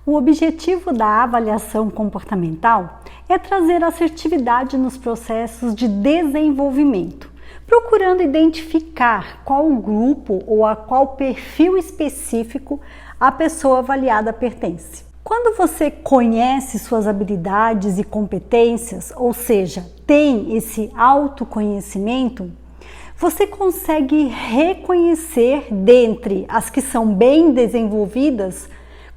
O objetivo da avaliação comportamental é trazer assertividade nos processos de desenvolvimento, procurando identificar qual grupo ou a qual perfil específico a pessoa avaliada pertence. Quando você conhece suas habilidades e competências, ou seja, tem esse autoconhecimento, você consegue reconhecer dentre as que são bem desenvolvidas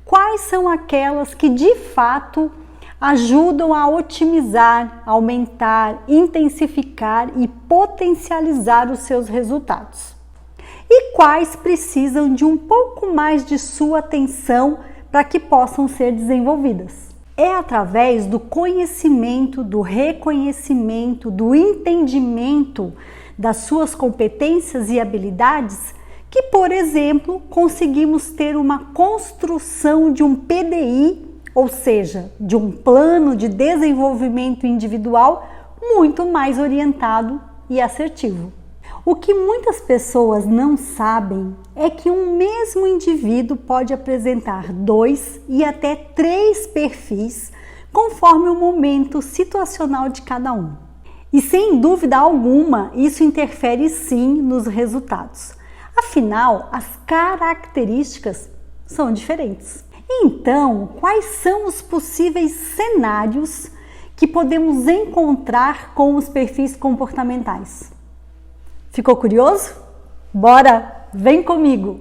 quais são aquelas que de fato ajudam a otimizar, aumentar, intensificar e potencializar os seus resultados. E quais precisam de um pouco mais de sua atenção para que possam ser desenvolvidas. É através do conhecimento, do reconhecimento, do entendimento das suas competências e habilidades que, por exemplo, conseguimos ter uma construção de um PDI, ou seja, de um plano de desenvolvimento individual muito mais orientado e assertivo. O que muitas pessoas não sabem é que um mesmo indivíduo pode apresentar 2 e até 3 perfis conforme o momento situacional de cada um. E sem dúvida alguma, isso interfere sim nos resultados. Afinal, as características são diferentes. Então, quais são os possíveis cenários que podemos encontrar com os perfis comportamentais? Ficou curioso? Bora, vem comigo!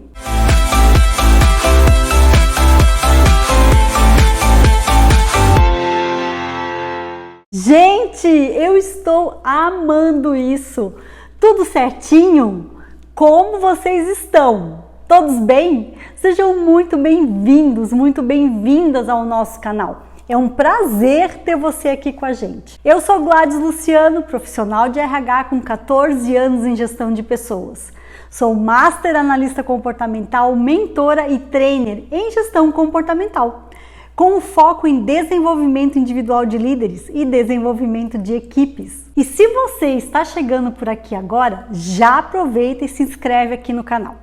Gente, eu estou amando isso! Tudo certinho? Como vocês estão? Todos bem? Sejam muito bem-vindos, muito bem-vindas ao nosso canal. É um prazer ter você aqui com a gente. Eu sou Gladys Luciano, profissional de RH com 14 anos em gestão de pessoas. Sou Master Analista Comportamental, mentora e trainer em gestão comportamental, com foco em desenvolvimento individual de líderes e desenvolvimento de equipes. E se você está chegando por aqui agora, já aproveita e se inscreve aqui no canal.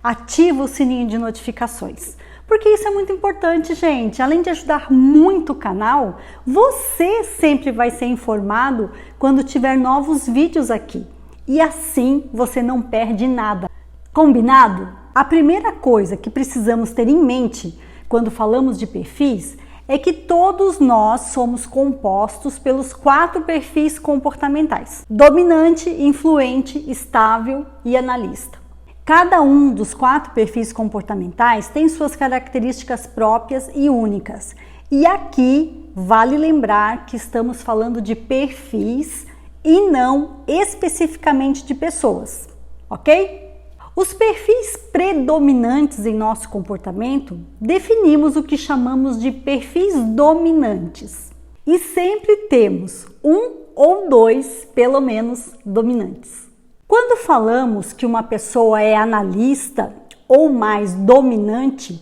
Ativa o sininho de notificações. Porque isso é muito importante, gente. Além de ajudar muito o canal, você sempre vai ser informado quando tiver novos vídeos aqui. E assim você não perde nada. Combinado? A primeira coisa que precisamos ter em mente quando falamos de perfis é que todos nós somos compostos pelos 4 perfis comportamentais: dominante, influente, estável e analista. Cada um dos 4 perfis comportamentais tem suas características próprias e únicas. E aqui vale lembrar que estamos falando de perfis e não especificamente de pessoas, ok? Os perfis predominantes em nosso comportamento definimos o que chamamos de perfis dominantes. E sempre temos 1 ou 2, pelo menos, dominantes. Quando falamos que uma pessoa é analista ou mais dominante,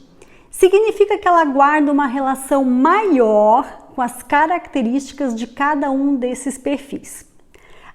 significa que ela guarda uma relação maior com as características de cada um desses perfis.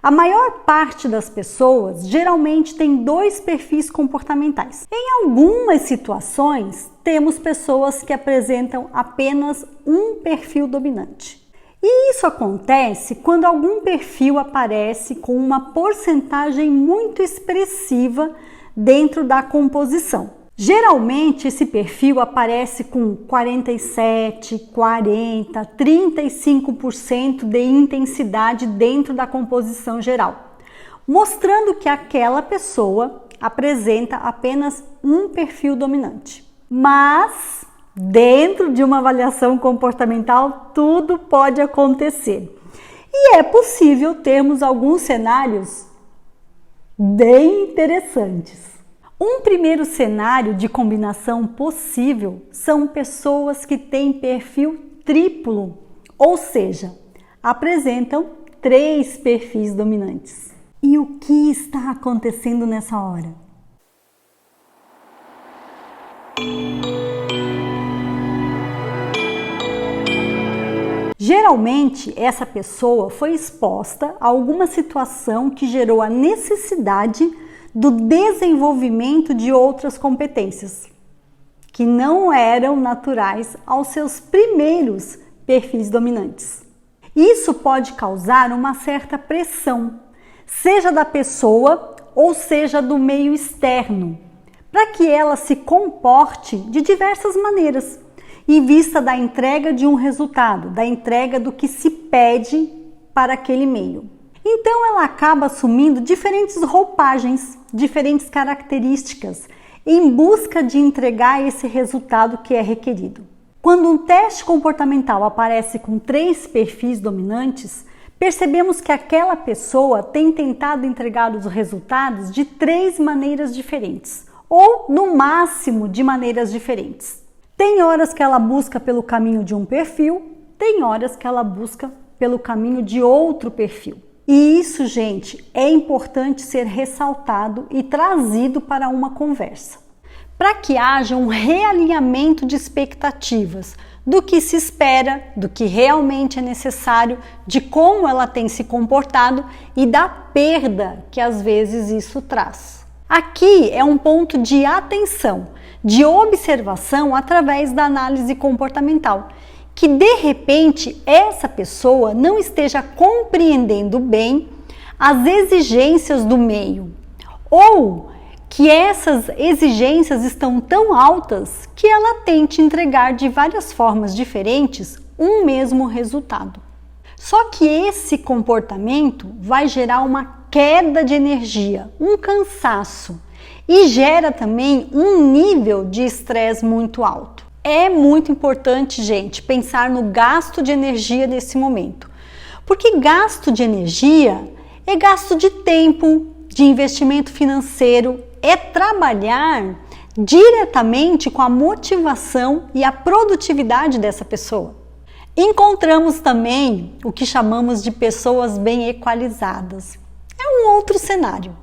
A maior parte das pessoas geralmente tem 2 perfis comportamentais. Em algumas situações, temos pessoas que apresentam apenas um perfil dominante. E isso acontece quando algum perfil aparece com uma porcentagem muito expressiva dentro da composição. Geralmente esse perfil aparece com 47, 40, 35% de intensidade dentro da composição geral, mostrando que aquela pessoa apresenta apenas um perfil dominante. Mas dentro de uma avaliação comportamental, tudo pode acontecer. E é possível termos alguns cenários bem interessantes. Um primeiro cenário de combinação possível são pessoas que têm perfil triplo, ou seja, apresentam 3 perfis dominantes. E o que está acontecendo nessa hora? Geralmente, essa pessoa foi exposta a alguma situação que gerou a necessidade do desenvolvimento de outras competências. que não eram naturais aos seus primeiros perfis dominantes. Isso pode causar uma certa pressão, seja da pessoa ou seja do meio externo, para que ela se comporte de diversas maneiras, em vista da entrega de um resultado, da entrega do que se pede para aquele meio. Então ela acaba assumindo diferentes roupagens, diferentes características, em busca de entregar esse resultado que é requerido. Quando um teste comportamental aparece com 3 perfis dominantes, percebemos que aquela pessoa tem tentado entregar os resultados de 3 maneiras diferentes, ou no máximo de maneiras diferentes. Tem horas que ela busca pelo caminho de um perfil, tem horas que ela busca pelo caminho de outro perfil. E isso, gente, é importante ser ressaltado e trazido para uma conversa, para que haja um realinhamento de expectativas do que se espera, do que realmente é necessário, de como ela tem se comportado e da perda que às vezes isso traz. Aqui é um ponto de atenção, de observação através da análise comportamental, que de repente essa pessoa não esteja compreendendo bem as exigências do meio, ou que essas exigências estão tão altas que ela tente entregar de várias formas diferentes um mesmo resultado. Só que esse comportamento vai gerar uma queda de energia, um cansaço, e gera também um nível de estresse muito alto. É muito importante, gente, pensar no gasto de energia nesse momento, porque gasto de energia é gasto de tempo, de investimento financeiro, é trabalhar diretamente com a motivação e a produtividade dessa pessoa. Encontramos também o que chamamos de pessoas bem equalizadas. É um outro cenário.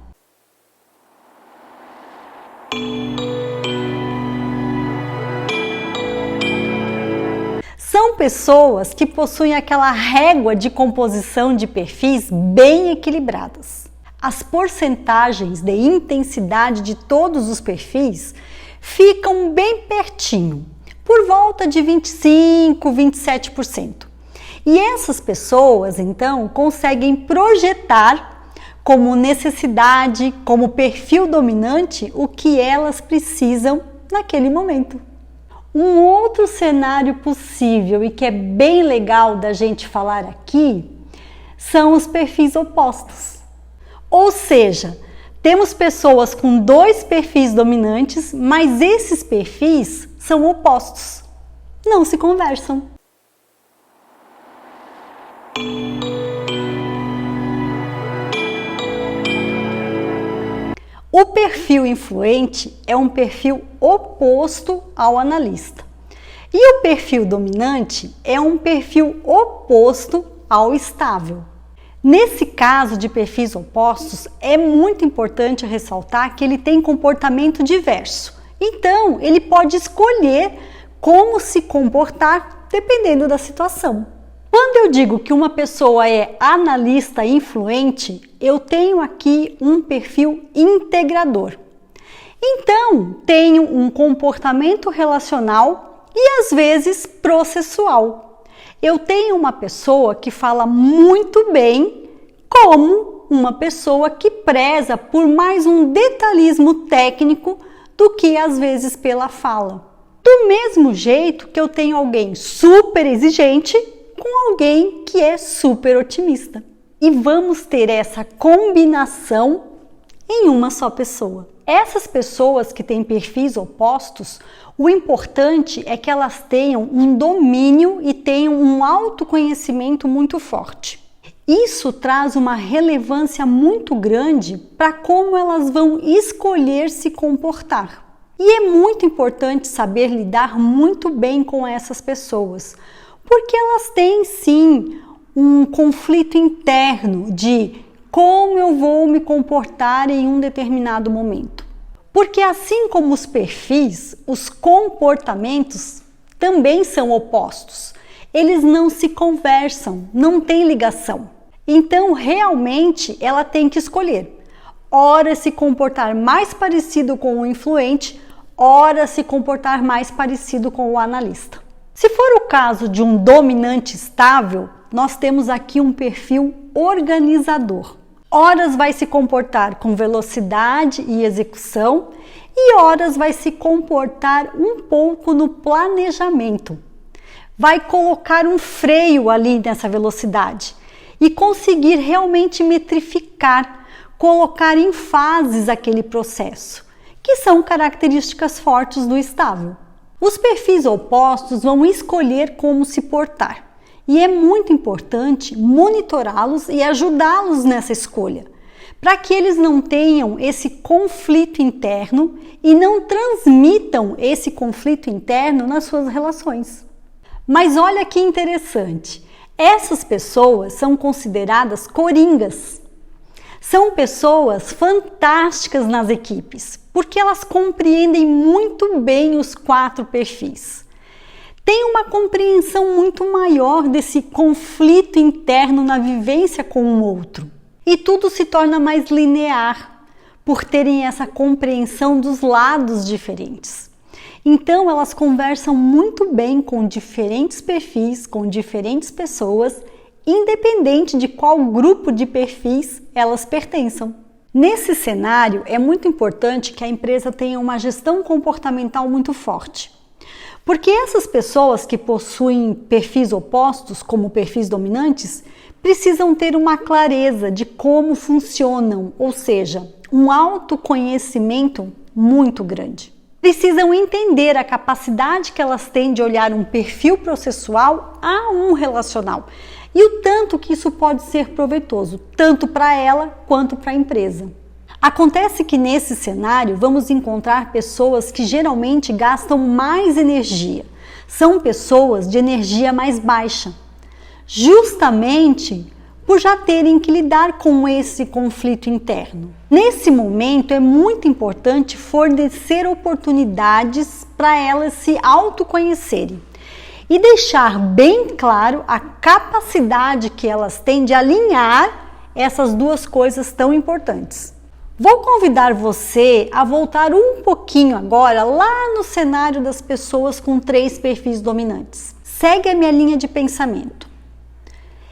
São pessoas que possuem aquela régua de composição de perfis bem equilibradas. As porcentagens de intensidade de todos os perfis ficam bem pertinho, por volta de 25, 27%. E essas pessoas, então, conseguem projetar como necessidade, como perfil dominante, o que elas precisam naquele momento. Um outro cenário possível e que é bem legal da gente falar aqui são os perfis opostos. Ou seja, temos pessoas com 2 perfis dominantes, mas esses perfis são opostos, não se conversam. O perfil influente é um perfil oposto ao analista. E o perfil dominante é um perfil oposto ao estável. Nesse caso de perfis opostos, é muito importante ressaltar que ele tem comportamento diverso. Então, ele pode escolher como se comportar dependendo da situação. Quando eu digo que uma pessoa é analista influente, eu tenho aqui um perfil integrador. Então, tenho um comportamento relacional e às vezes processual. Eu tenho uma pessoa que fala muito bem, como uma pessoa que preza por mais um detalhismo técnico do que às vezes pela fala. Do mesmo jeito que eu tenho alguém super exigente com alguém que é super otimista. E vamos ter essa combinação em uma só pessoa. Essas pessoas que têm perfis opostos, o importante é que elas tenham um domínio e tenham um autoconhecimento muito forte. Isso traz uma relevância muito grande para como elas vão escolher se comportar. E é muito importante saber lidar muito bem com essas pessoas, porque elas têm sim um conflito interno de como eu vou me comportar em um determinado momento. Porque assim como os perfis, os comportamentos também são opostos. Eles não se conversam, não têm ligação. Então, realmente, ela tem que escolher. Ora se comportar mais parecido com o influente, ora se comportar mais parecido com o analista. Se for o caso de um dominante estável, nós temos aqui um perfil organizador. Horas vai se comportar com velocidade e execução e horas vai se comportar um pouco no planejamento. Vai colocar um freio ali nessa velocidade e conseguir realmente metrificar, colocar em fases aquele processo, que são características fortes do estável. Os perfis opostos vão escolher como se portar. E é muito importante monitorá-los e ajudá-los nessa escolha, para que eles não tenham esse conflito interno e não transmitam esse conflito interno nas suas relações. Mas olha que interessante, essas pessoas são consideradas coringas. São pessoas fantásticas nas equipes, porque elas compreendem muito bem os 4 perfis. Tem uma compreensão muito maior desse conflito interno na vivência com o outro. E tudo se torna mais linear, por terem essa compreensão dos lados diferentes. Então, elas conversam muito bem com diferentes perfis, com diferentes pessoas, independente de qual grupo de perfis elas pertençam. Nesse cenário, é muito importante que a empresa tenha uma gestão comportamental muito forte. Porque essas pessoas que possuem perfis opostos, como perfis dominantes, precisam ter uma clareza de como funcionam, ou seja, um autoconhecimento muito grande. Precisam entender a capacidade que elas têm de olhar um perfil processual a um relacional e o tanto que isso pode ser proveitoso, tanto para ela quanto para a empresa. Acontece que nesse cenário vamos encontrar pessoas que geralmente gastam mais energia. São pessoas de energia mais baixa, justamente por já terem que lidar com esse conflito interno. Nesse momento é muito importante fornecer oportunidades para elas se autoconhecerem e deixar bem claro a capacidade que elas têm de alinhar essas duas coisas tão importantes. Vou convidar você a voltar um pouquinho agora lá no cenário das pessoas com 3 perfis dominantes. Segue a minha linha de pensamento.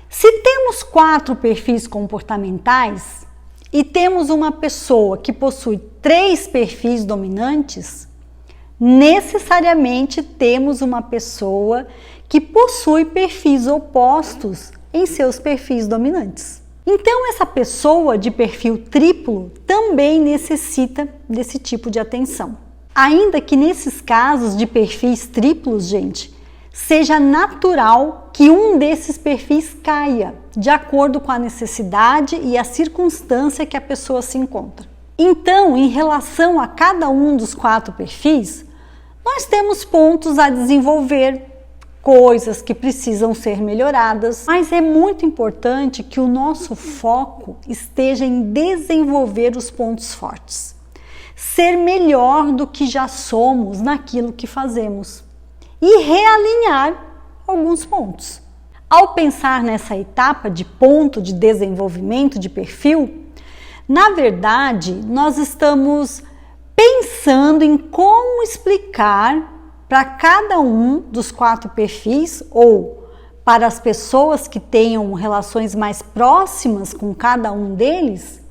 Se temos 4 perfis comportamentais e temos uma pessoa que possui 3 perfis dominantes, necessariamente temos uma pessoa que possui perfis opostos em seus perfis dominantes. Então, essa pessoa de perfil triplo também necessita desse tipo de atenção. Ainda que nesses casos de perfis triplos, gente, seja natural que um desses perfis caia, de acordo com a necessidade e a circunstância que a pessoa se encontra. Então, em relação a cada um dos 4 perfis, nós temos pontos a desenvolver, coisas que precisam ser melhoradas, mas é muito importante que o nosso foco esteja em desenvolver os pontos fortes, ser melhor do que já somos naquilo que fazemos e realinhar alguns pontos. Ao pensar nessa etapa de ponto de desenvolvimento de perfil, na verdade, nós estamos pensando em como explicar para cada um dos 4 perfis ou para as pessoas que tenham relações mais próximas com cada um deles,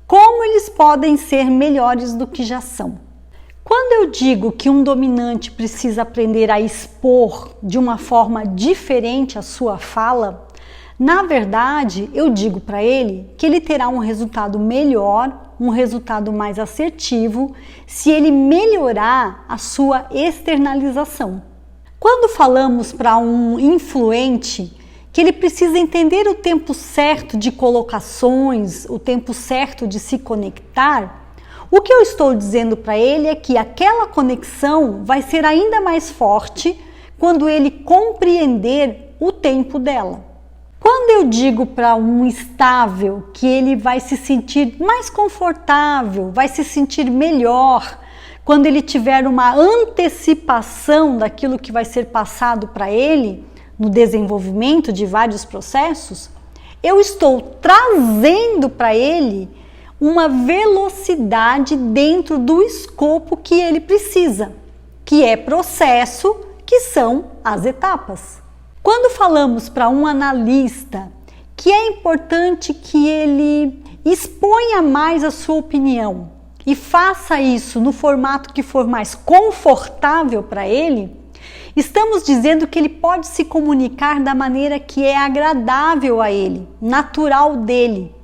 como eles podem ser melhores do que já são. Quando eu digo que um dominante precisa aprender a expor de uma forma diferente a sua fala, na verdade, eu digo para ele que ele terá um resultado melhor, um resultado mais assertivo, se ele melhorar a sua externalização. Quando falamos para um influente que ele precisa entender o tempo certo de colocações, o tempo certo de se conectar, o que eu estou dizendo para ele é que aquela conexão vai ser ainda mais forte quando ele compreender o tempo dela. Quando eu digo para um estável que ele vai se sentir mais confortável, vai se sentir melhor, quando ele tiver uma antecipação daquilo que vai ser passado para ele no desenvolvimento de vários processos, eu estou trazendo para ele uma velocidade dentro do escopo que ele precisa, que é processo, que são as etapas. Quando falamos para um analista que é importante que ele exponha mais a sua opinião e faça isso no formato que for mais confortável para ele, estamos dizendo que ele pode se comunicar da maneira que é agradável a ele, natural dele.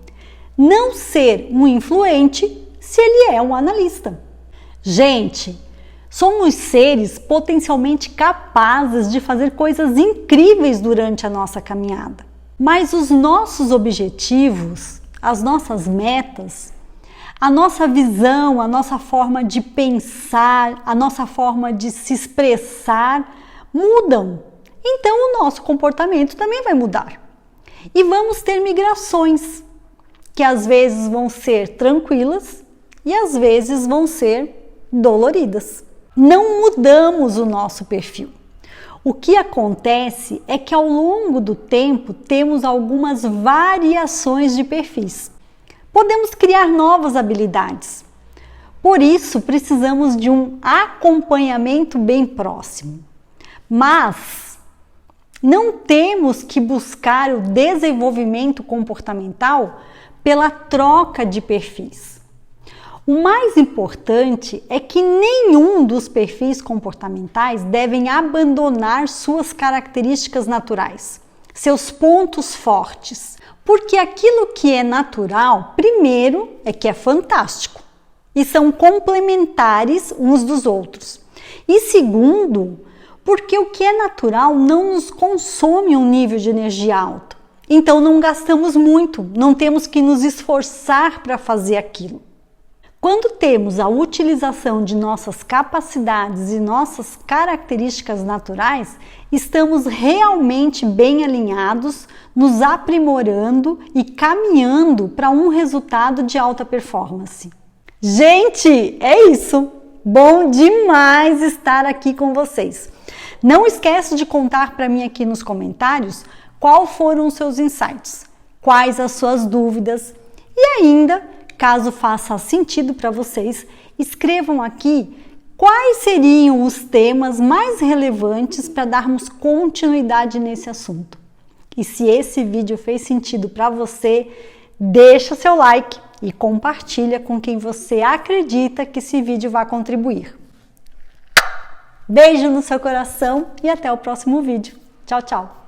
Não ser um influente se ele é um analista. Gente, somos seres potencialmente capazes de fazer coisas incríveis durante a nossa caminhada. Mas os nossos objetivos, as nossas metas, a nossa visão, a nossa forma de pensar, a nossa forma de se expressar mudam. Então o nosso comportamento também vai mudar. E vamos ter migrações, que às vezes vão ser tranquilas e às vezes vão ser doloridas. Não mudamos o nosso perfil. O que acontece é que ao longo do tempo temos algumas variações de perfis. Podemos criar novas habilidades. Por isso, precisamos de um acompanhamento bem próximo. Mas não temos que buscar o desenvolvimento comportamental pela troca de perfis. O mais importante é que nenhum dos perfis comportamentais devem abandonar suas características naturais, seus pontos fortes, porque aquilo que é natural, primeiro, é que é fantástico e são complementares uns dos outros. E segundo, porque o que é natural não nos consome um nível de energia alto. Então não gastamos muito, não temos que nos esforçar para fazer aquilo. Quando temos a utilização de nossas capacidades e nossas características naturais, estamos realmente bem alinhados, nos aprimorando e caminhando para um resultado de alta performance. Gente, é isso! Bom demais estar aqui com vocês. Não esquece de contar para mim aqui nos comentários quais foram os seus insights, quais as suas dúvidas e ainda, caso faça sentido para vocês, escrevam aqui quais seriam os temas mais relevantes para darmos continuidade nesse assunto. E se esse vídeo fez sentido para você, deixa seu like e compartilha com quem você acredita que esse vídeo vai contribuir. Beijo no seu coração e até o próximo vídeo. Tchau, tchau!